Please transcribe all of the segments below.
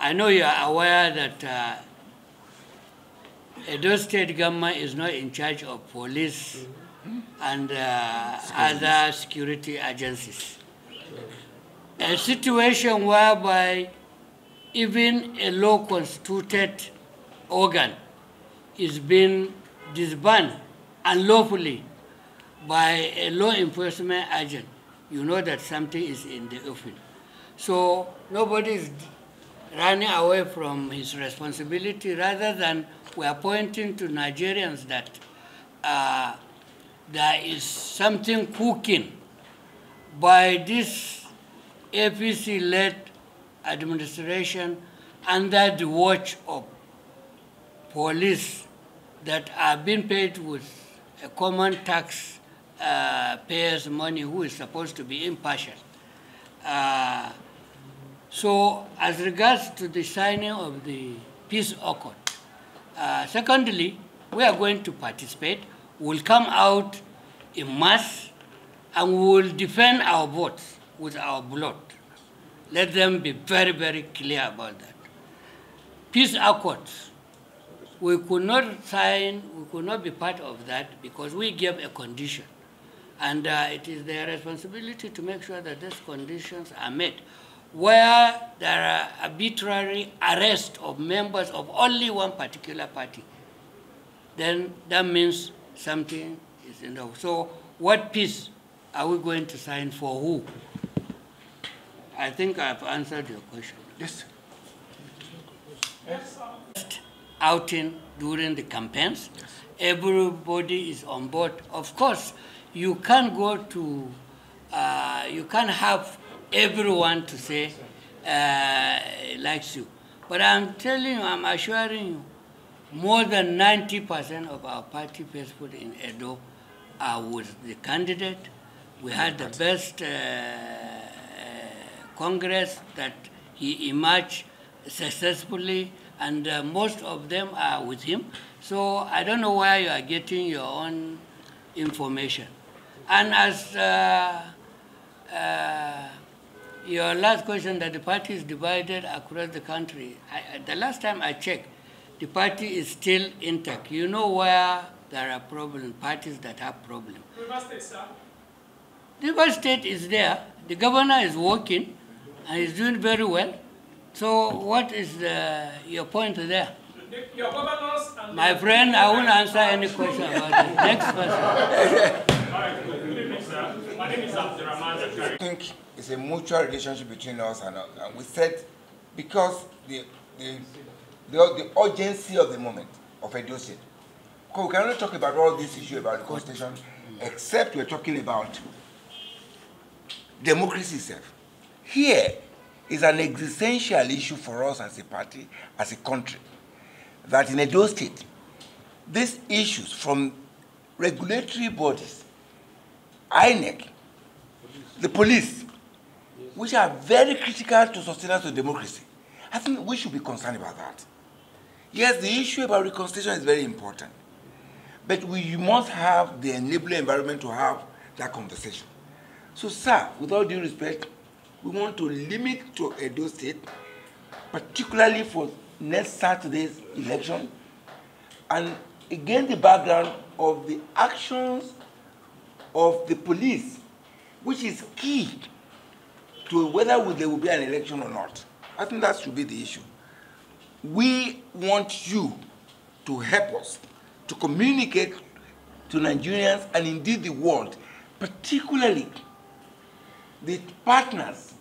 I know you are aware that Edo State government is not in charge of police and other security agencies. A situation whereby even a law-constituted organ is being disbanded unlawfully by a law enforcement agent, you know that something is in the offing. So nobody is running away from his responsibility, rather than we are pointing to Nigerians that there is something cooking by this APC-led administration under the watch of police that are being paid with a common tax payers' money, who is supposed to be impartial. So as regards to the signing of the peace accord, secondly, we are going to participate. We'll come out in mass and we will defend our votes with our blood. Let them be very, very clear about that. Peace accords, we could not sign, we could not be part of that because we gave a condition. And it is their responsibility to make sure that these conditions are met. Where there are arbitrary arrests of members of only one particular party, then that means something is enough. So what peace are we going to sign for who? I think I've answered your question. Yes. Yes. Outing during the campaigns, yes. Everybody is on board. Of course, you can't go to, you can't have everyone to say likes you. But I'm telling you, I'm assuring you, more than 90% of our party faithful in Edo are with the candidate. We had the best Congress that he emerged successfully, and most of them are with him. So I don't know where you are getting your own information. And as your last question, that the party is divided across the country, the last time I checked, the party is still intact. You know where there are problems, parties that have problems. River State, sir? River State is there. The governor is working and is doing very well. So what is your point there? Your governors and my friend, I won't answer any question about it. Next person. All right, good evening, sir. My name is Abdurrahman. I think it's a mutual relationship between us, and we said because the urgency of the moment of Edo State. Because we cannot talk about all these issues about the constitution, except we're talking about democracy itself. Here is an existential issue for us as a party, as a country, that in Edo State, these issues from regulatory bodies, INEC, the police, which are very critical to sustenance of democracy, I think we should be concerned about that. Yes, the issue about reconciliation is very important, but we must have the enabling environment to have that conversation. So, sir, with all due respect, we want to limit to Edo State, particularly for next Saturday's election, and again the background of the actions of the police, which is key to whether there will be an election or not. I think that should be the issue. We want you to help us to communicate to Nigerians and indeed the world, particularly the partners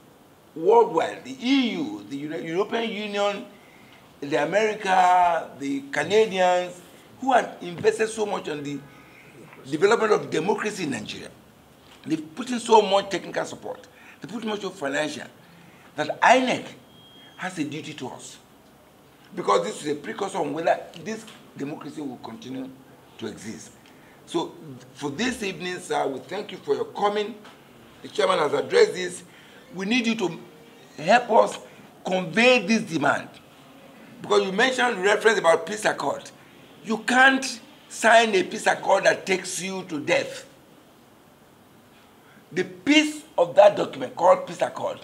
worldwide, the EU, the European Union, the America, the Canadians, who have invested so much on the development of democracy in Nigeria. They've put in so much technical support. They put much of financial, that INEC has a duty to us. Because this is a precursor on whether this democracy will continue to exist. So for this evening, sir, we thank you for your coming. The chairman has addressed this. We need you to help us convey this demand. Because you mentioned reference about peace accord. You can't sign a peace accord that takes you to death. The piece of that document called peace accord,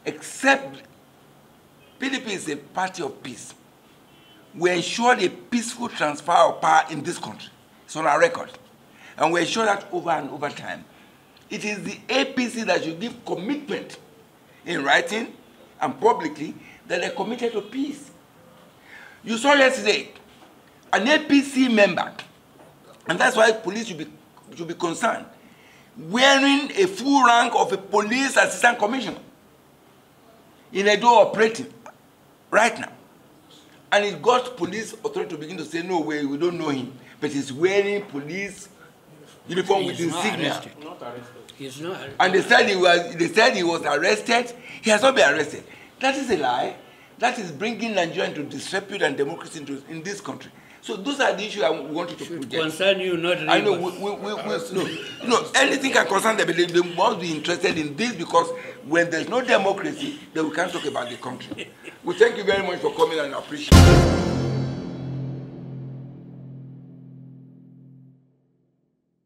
except PDP is a party of peace. We ensure a peaceful transfer of power in this country. It's on our record. And we ensure that over and over time. It is the APC that should give commitment in writing and publicly that they're committed to peace. You saw yesterday an APC member, and that's why police should be concerned, wearing a full rank of a police assistant commissioner in Edo operating right now. And it got police authority to begin to say, no way, we don't know him. But he's wearing police uniform with insignia. Not arrested. He's not arrested. And they said he was arrested. He has not been arrested. That is a lie. That is bringing Nigeria into disrepute and democracy in this country. So those are the issues I wanted to project. Concern you, not I know, no, anything can concern them, but they must be interested in this, because when there's no democracy, then we can't talk about the country. We thank you very much for coming and appreciate it.